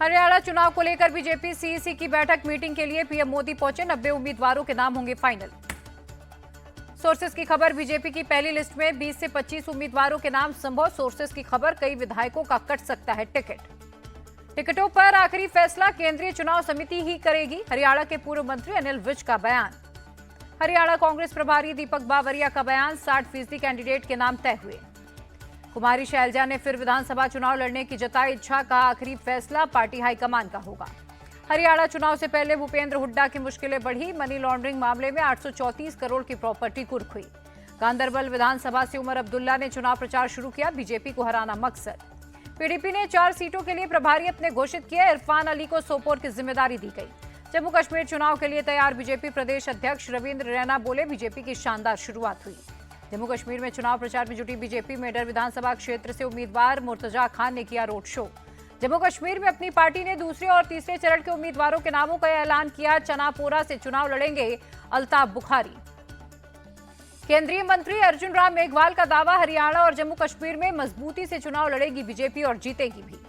हरियाणा चुनाव को लेकर बीजेपी सीईसी की बैठक मीटिंग के लिए पीएम मोदी पहुंचे। 90 उम्मीदवारों के नाम होंगे फाइनल। सोर्सेस की खबर, बीजेपी की पहली लिस्ट में 20 से 25 उम्मीदवारों के नाम संभव। सोर्सेस की खबर, कई विधायकों का कट सकता है टिकट। टिकटों पर आखिरी फैसला केंद्रीय चुनाव समिति ही करेगी। हरियाणा के पूर्व मंत्री अनिल विज का बयान। हरियाणा कांग्रेस प्रभारी दीपक बावरिया का बयान, 60% कैंडिडेट के नाम तय हुए। कुमारी शैलजा ने फिर विधानसभा चुनाव लड़ने की जताई इच्छा, का आखिरी फैसला पार्टी हाईकमान का होगा। हरियाणा चुनाव से पहले भूपेंद्र हुड्डा की मुश्किलें बढ़ी। मनी लॉन्ड्रिंग मामले में 834 करोड़ की प्रॉपर्टी कुर्क हुई। गांदरबल विधानसभा से उमर अब्दुल्ला ने चुनाव प्रचार शुरू किया। बीजेपी को हराना मकसद। पीडीपी ने 4 सीटों के लिए प्रभारी अपने घोषित किए। इरफान अली को सोपोर की जिम्मेदारी दी गई। जम्मू कश्मीर चुनाव के लिए तैयार बीजेपी प्रदेश अध्यक्ष रविंद्र रैना बोले, बीजेपी की शानदार शुरुआत हुई। जम्मू कश्मीर में चुनाव प्रचार में जुटी बीजेपी। मेडर विधानसभा क्षेत्र से उम्मीदवार मुर्तजा खान ने किया रोड शो। जम्मू कश्मीर में अपनी पार्टी ने दूसरे और तीसरे चरण के उम्मीदवारों के नामों का ऐलान किया। चनापोरा से चुनाव लड़ेंगे अल्ताफ बुखारी। केंद्रीय मंत्री अर्जुन राम मेघवाल का दावा, हरियाणा और जम्मू कश्मीर में मजबूती से चुनाव लड़ेगी बीजेपी और जीतेगी भी।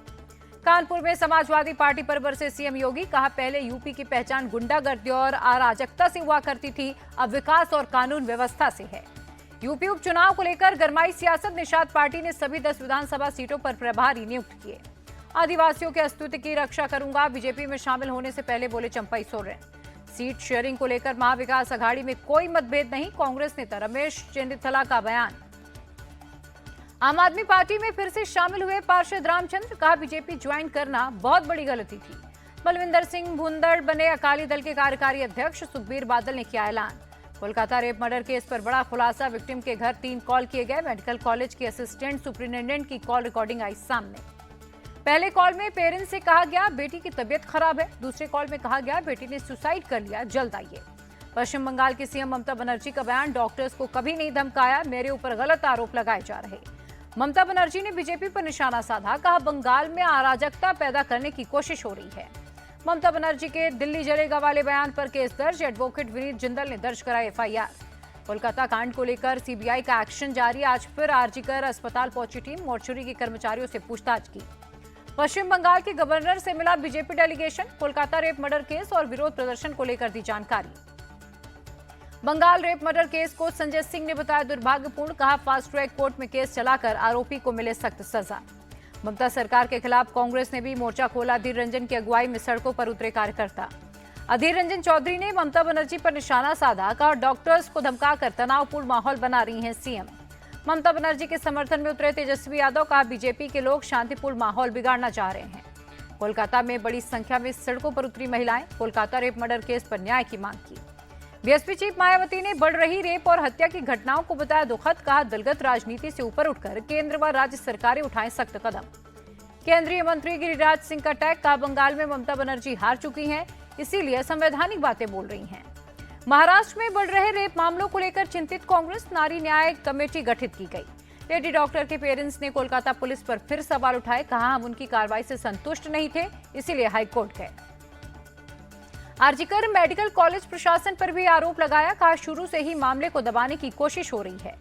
कानपुर में समाजवादी पार्टी पर बरसे सीएम योगी, कहा पहले यूपी की पहचान गुंडागर्दी और अराजकता से हुआ करती थी, अब विकास और कानून व्यवस्था से है। यूपी उपचुनाव को लेकर गरमाई सियासत। निषाद पार्टी ने सभी 10 विधानसभा सीटों पर प्रभारी नियुक्त किए। आदिवासियों के अस्तित्व की रक्षा करूंगा, बीजेपी में शामिल होने से पहले बोले चंपई सोरेन। सीट शेयरिंग को लेकर महाविकास अघाड़ी में कोई मतभेद नहीं, कांग्रेस नेता रमेश चेन्निथला का बयान। आम आदमी पार्टी में फिर से शामिल हुए पार्षद रामचंद्र, कहा बीजेपी ज्वाइन करना बहुत बड़ी गलती थी। बलविंदर सिंह भुंदड़ बने अकाली दल के कार्यकारी अध्यक्ष। सुखबीर बादल ने किया ऐलान। कोलकाता रेप मर्डर केस पर बड़ा खुलासा, विक्टिम के घर 3 कॉल किए गए। मेडिकल कॉलेज के असिस्टेंट सुपरिटेंडेंट की कॉल रिकॉर्डिंग आई सामने। पहले कॉल में पेरेंट्स से कहा गया बेटी की तबीयत खराब है। दूसरे कॉल में कहा गया बेटी ने सुसाइड कर लिया, जल्द आइए। पश्चिम बंगाल की सीएम ममता बनर्जी का बयान, डॉक्टर्स को कभी नहीं धमकाया, मेरे ऊपर गलत आरोप लगाए जा रहे। ममता बनर्जी ने बीजेपी पर निशाना साधा, कहा बंगाल में अराजकता पैदा करने की कोशिश हो रही है। ममता बनर्जी के दिल्ली जलेगा वाले बयान पर केस दर्ज। एडवोकेट विनीत जिंदल ने दर्ज कराया एफआईआर। कोलकाता कांड को लेकर सीबीआई का एक्शन जारी। आज फिर आरजीकर अस्पताल पहुंची टीम, मोर्चरी के कर्मचारियों से पूछताछ की। पश्चिम बंगाल के गवर्नर से मिला BJP delegation. Kolkata rape murder case और विरोध प्रदर्शन को लेकर दी जानकारी। बंगाल रेप मर्डर केस को संजय सिंह ने बताया दुर्भाग्यपूर्ण, कहा फास्ट ट्रैक कोर्ट में केस चलाकर आरोपी को मिले सख्त सजा। ममता सरकार के खिलाफ कांग्रेस ने भी मोर्चा खोला। अधीर रंजन की अगुवाई में सड़कों पर उतरे कार्यकर्ता। अधीर रंजन चौधरी ने ममता बनर्जी पर निशाना साधा, कहा डॉक्टर्स को धमकाकर तनावपूर्ण माहौल बना रही हैं सीएम। ममता बनर्जी के समर्थन में उतरे तेजस्वी यादव, कहा बीजेपी के लोग शांतिपूर्ण माहौल बिगाड़ना चाह रहे हैं। कोलकाता में बड़ी संख्या में सड़कों पर उतरी महिलाएं, कोलकाता रेप मर्डर केस पर न्याय की मांग की। बीएसपी चीफ मायावती ने बढ़ रही रेप और हत्या की घटनाओं को बताया दुखद, कहा दलगत राजनीति से ऊपर उठकर केंद्र व राज्य सरकारें उठाएं सख्त कदम। केंद्रीय मंत्री गिरिराज सिंह का टैग, कहा बंगाल में ममता बनर्जी हार चुकी हैं, इसीलिए संवैधानिक बातें बोल रही हैं। महाराष्ट्र में बढ़ रहे रेप मामलों को लेकर चिंतित कांग्रेस, नारी न्याय कमेटी गठित की गई। लेडी डॉक्टर के पेरेंट्स ने कोलकाता पुलिस पर फिर सवाल उठाए, कहा हम उनकी कार्रवाई से संतुष्ट नहीं थे, इसीलिए हाईकोर्ट गए। आरजीकर मेडिकल कॉलेज प्रशासन पर भी आरोप लगाया, कहा शुरू से ही मामले को दबाने की कोशिश हो रही है।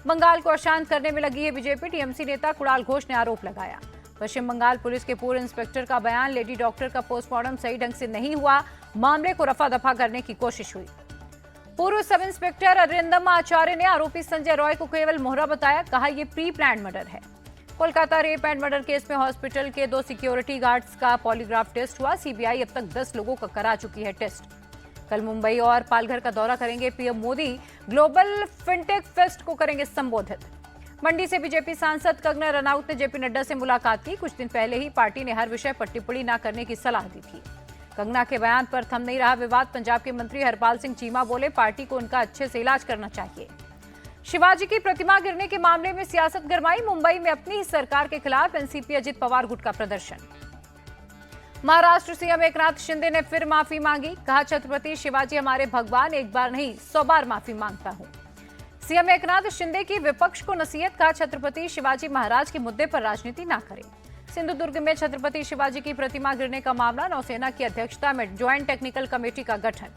बंगाल को अशांत करने में लगी है बीजेपी, टीएमसी नेता कुणाल घोष ने आरोप लगाया। पश्चिम बंगाल पुलिस के पूर्व इंस्पेक्टर का बयान, लेडी डॉक्टर का पोस्टमार्टम सही ढंग से नहीं हुआ, मामले को रफा दफा करने की कोशिश हुई। पूर्व सब इंस्पेक्टर अरिंदम आचार्य ने आरोपी संजय रॉय को केवल मोहरा बताया, कहा यह प्री प्लान मर्डर है। Kolkata rape and murder case में हॉस्पिटल के 2 सिक्योरिटी गार्ड्स का पॉलीग्राफ टेस्ट हुआ। सीबीआई अब तक 10 लोगों का करा चुकी है टेस्ट। कल मुंबई और पालघर का दौरा करेंगे PM Modi, global fintech fest को करेंगे संबोधित। मंडी से बीजेपी सांसद कंगना रनौत ने जेपी नड्डा से मुलाकात की। कुछ दिन पहले ही पार्टी ने हर विषय पर टिप्पणी न करने की सलाह दी थी। कंगना के बयान पर थम नहीं रहा विवाद। पंजाब के मंत्री हरपाल सिंह चीमा बोले, पार्टी को उनका अच्छे से इलाज करना चाहिए। शिवाजी की प्रतिमा गिरने के मामले में सियासत गरमाई। मुंबई में अपनी ही सरकार के खिलाफ एनसीपी अजित पवार गुट का प्रदर्शन। महाराष्ट्र सीएम एकनाथ शिंदे ने फिर माफी मांगी, कहा छत्रपति शिवाजी हमारे भगवान, एक बार नहीं 100 बार माफी मांगता हूं। सीएम एकनाथ शिंदे की विपक्ष को नसीहत, कहा छत्रपति शिवाजी महाराज के मुद्दे पर राजनीति ना करें। सिंधुदुर्ग में छत्रपति शिवाजी की प्रतिमा गिरने का मामला, नौसेना की अध्यक्षता में ज्वाइंट टेक्निकल कमेटी का गठन।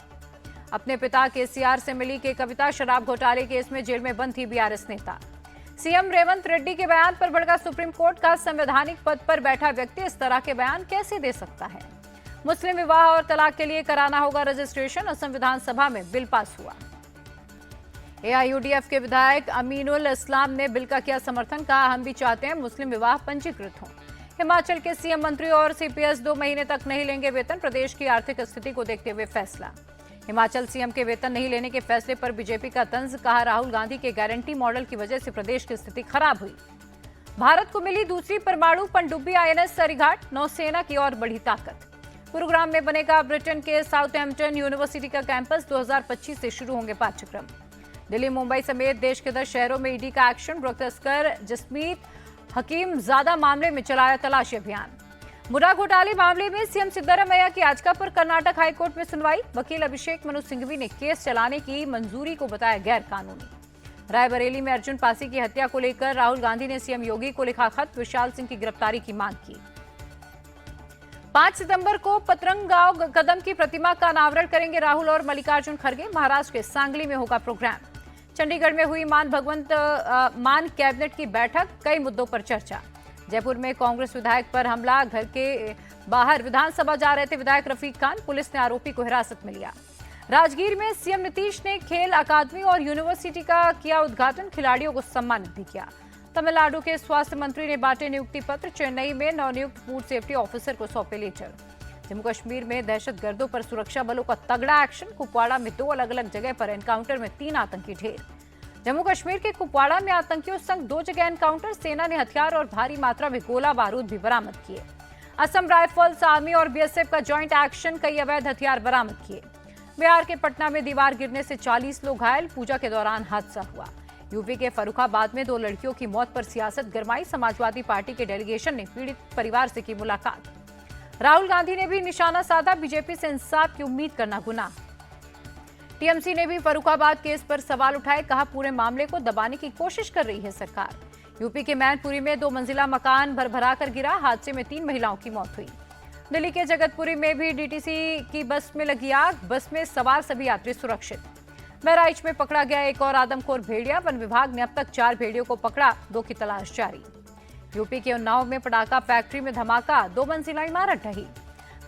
अपने पिता केसीआर से मिली के कविता, शराब घोटाले केस में जेल में बंद थी बीआरएस नेता। सीएम रेवंत रेड्डी के बयान पर भड़का सुप्रीम कोर्ट का संवैधानिक पद पर बैठा व्यक्ति इस तरह के बयान कैसे दे सकता है। मुस्लिम विवाह और तलाक के लिए कराना होगा रजिस्ट्रेशन, असम विधानसभा में बिल पास हुआ। एआईयूडीएफ के विधायक अमीनुल इस्लाम ने बिल का किया समर्थन, कहा हम भी चाहते हैं मुस्लिम विवाह पंजीकृत हों। हिमाचल के सीएम मंत्री और सीपीएस 2 महीने तक नहीं लेंगे वेतन, प्रदेश की आर्थिक स्थिति को देखते हुए फैसला। हिमाचल सीएम के वेतन नहीं लेने के फैसले पर बीजेपी का तंज, कहा राहुल गांधी के गारंटी मॉडल की वजह से प्रदेश की स्थिति खराब हुई। भारत को मिली दूसरी परमाणु पनडुब्बी आईएनएस सरीघाट, नौसेना की और बढ़ी ताकत। गुरुग्राम में बनेगा ब्रिटेन के साउथहैम्पटन यूनिवर्सिटी का कैंपस, 2025 से शुरू होंगे पाठ्यक्रम। दिल्ली, मुंबई समेत देश के 10 शहरों में ईडी का एक्शन, ड्रग तस्कर जसमीत हकीमजादा मामले में चलाया तलाशी अभियान। मुद्रा घोटाले मामले में सीएम सिद्धरामैया की याचिका पर कर्नाटक हाईकोर्ट में सुनवाई, वकील अभिषेक मनु सिंघवी ने केस चलाने की मंजूरी को बताया गैर कानूनी। रायबरेली में अर्जुन पासी की हत्या को लेकर राहुल गांधी ने सीएम योगी को लिखा खत, विशाल सिंह की गिरफ्तारी की मांग की। 5 सितंबर को पतरंगाव कदम की प्रतिमा का अनावरण करेंगे राहुल और मल्लिकार्जुन खड़गे, महाराष्ट्र के सांगली में होगा प्रोग्राम। चंडीगढ़ में हुई मान कैबिनेट की बैठक, कई मुद्दों पर चर्चा। जयपुर में कांग्रेस विधायक पर हमला, घर के बाहर विधानसभा जा रहे थे विधायक रफीक खान, पुलिस ने आरोपी को हिरासत में लिया। राजगीर में सीएम नीतीश ने खेल अकादमी और यूनिवर्सिटी का किया उद्घाटन, खिलाड़ियों को सम्मानित भी किया। तमिलनाडु के स्वास्थ्य मंत्री ने बांटे नियुक्ति पत्र, चेन्नई में नवनियुक्त फूड सेफ्टी ऑफिसर को सौंपे लेटर। जम्मू कश्मीर में दहशतगर्दों पर सुरक्षा बलों का तगड़ा एक्शन, कुपवाड़ा में 2 अलग-अलग जगह पर एनकाउंटर में 3 आतंकी ढेर। जम्मू कश्मीर के कुपवाड़ा में आतंकियों संग 2 जगह एनकाउंटर, सेना ने हथियार और भारी मात्रा में गोला बारूद भी बरामद किए। असम राइफल्स, आर्मी और बीएसएफ का जॉइंट एक्शन, कई अवैध हथियार बरामद किए। बिहार के पटना में दीवार गिरने से 40 लोग घायल, पूजा के दौरान हादसा हुआ। यूपी के फर्रुखाबाद में 2 लड़कियों की मौत पर सियासत गरमाई, समाजवादी पार्टी के डेलीगेशन ने पीड़ित परिवार से की मुलाकात। राहुल गांधी ने भी निशाना साधा, बीजेपी से इंसाफ की उम्मीद करना गुनाह। टीएमसी ने भी फर्रुखाबाद केस पर सवाल उठाए, कहा पूरे मामले को दबाने की कोशिश कर रही है सरकार। यूपी के मैनपुरी में 2 मंजिला मकान भरभरा कर गिरा, हादसे में 3 महिलाओं की मौत हुई। दिल्ली के जगतपुरी में भी डीटीसी की बस में लगी आग, बस में सवार सभी यात्री सुरक्षित। बहराइच में पकड़ा गया एक और आदमखोर भेड़िया, वन विभाग ने अब तक 4 भेड़ियों को पकड़ा, 2 की तलाश जारी। यूपी के उन्नाव में पटाखा फैक्ट्री में धमाका, 2 मंजिला इमारत ढही।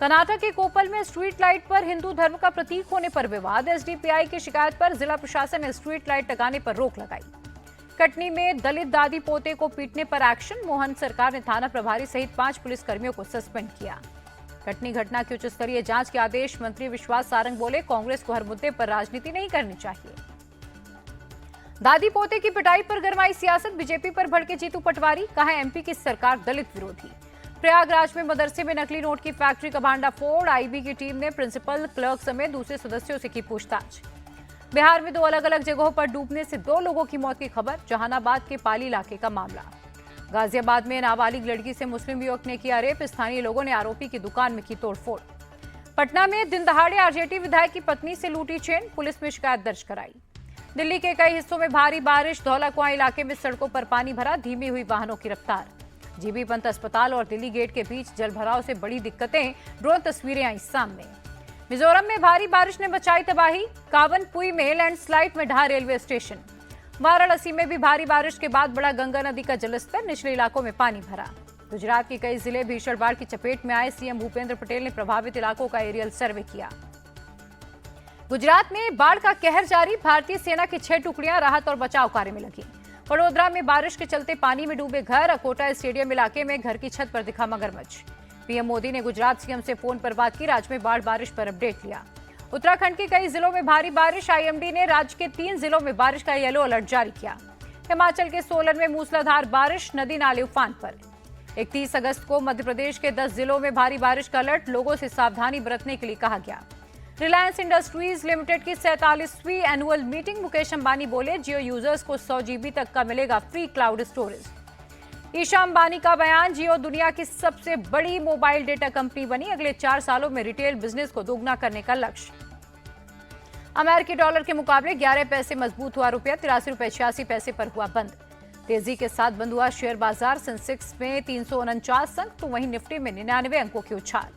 कर्नाटक के कोपल में स्ट्रीट लाइट पर हिंदू धर्म का प्रतीक होने पर विवाद, एसडीपीआई की शिकायत पर जिला प्रशासन ने स्ट्रीट लाइट लगाने पर रोक लगाई। कटनी में दलित दादी पोते को पीटने पर एक्शन, मोहन सरकार ने थाना प्रभारी सहित 5 पुलिसकर्मियों को सस्पेंड किया। कटनी घटना की उच्च स्तरीय जांच के आदेश, मंत्री विश्वास सारंग बोले कांग्रेस को हर मुद्दे पर राजनीति नहीं करनी चाहिए। दादी पोते की पिटाई पर गरमाई सियासत, बीजेपी पर भड़के जीतू पटवारी, कहा एमपी की सरकार दलित विरोधी। प्रयागराज में मदरसे में नकली नोट की फैक्ट्री का भांडाफोड़, आईबी की टीम ने प्रिंसिपल, क्लर्क समेत दूसरे सदस्यों से की पूछताछ। बिहार में 2 अलग-अलग जगहों पर डूबने से 2 लोगों की मौत की खबर, जहानाबाद के पाली इलाके का मामला। गाजियाबाद में नाबालिग लड़की से मुस्लिम युवक ने किया रेप, स्थानीय लोगों ने आरोपी की दुकान में की तोड़फोड़। पटना में दिन दहाड़े आरजेडी विधायक की पत्नी से लूटी चेन, पुलिस में शिकायत दर्ज कराई। दिल्ली के कई हिस्सों में भारी बारिश, धौलाकुआं इलाके में सड़कों पर पानी भरा, धीमी हुई वाहनों की रफ्तार। जीबी पंत अस्पताल और दिल्ली गेट के बीच जलभराव से बड़ी दिक्कतें, ड्रोन तस्वीरें आई सामने। मिजोरम में भारी बारिश ने मचाई तबाही, कावनपुई में लैंडस्लाइड में ढहा रेलवे स्टेशन। वाराणसी में भी भारी बारिश के बाद बड़ा गंगा नदी का जलस्तर, निचले इलाकों में पानी भरा। गुजरात के कई जिले भीषण बाढ़ की चपेट में आए, सीएम भूपेंद्र पटेल ने प्रभावित इलाकों का एरियल सर्वे किया। गुजरात में बाढ़ का कहर जारी, भारतीय सेना की 6 टुकड़ियां राहत और बचाव कार्य में लगी। वडोदरा में बारिश के चलते पानी में डूबे घर, अकोटा स्टेडियम इलाके में घर की छत पर दिखा मगरमच्छ। पीएम मोदी ने गुजरात सीएम से फोन पर बात की, राज्य में बाढ़ बारिश पर अपडेट लिया। उत्तराखंड के कई जिलों में भारी बारिश, आईएमडी ने राज्य के 3 जिलों में बारिश का येलो अलर्ट जारी किया। हिमाचल के सोलन में मूसलाधार बारिश, नदी नाले उफान पर। 31 अगस्त को मध्य प्रदेश के 10 जिलों में भारी बारिश का अलर्ट, लोगों से सावधानी बरतने के लिए कहा गया। रिलायंस इंडस्ट्रीज लिमिटेड की 47वीं एनुअल मीटिंग, मुकेश अंबानी बोले जियो यूजर्स को 100 GB तक का मिलेगा free cloud storage. Isha Ambani का बयान, जियो दुनिया की सबसे बड़ी मोबाइल डेटा कंपनी बनी, अगले 4 सालों में रिटेल बिजनेस को दोगुना करने का लक्ष्य। अमेरिकी डॉलर के मुकाबले 11 पैसे मजबूत हुआ रुपया, 83 रुपये 86 पैसे पर हुआ बंद। तेजी के साथ बंद हुआ शेयर बाजार, सेंसेक्स में 349 अंक तो वहीं निफ्टी में 99 अंकों की उछाल।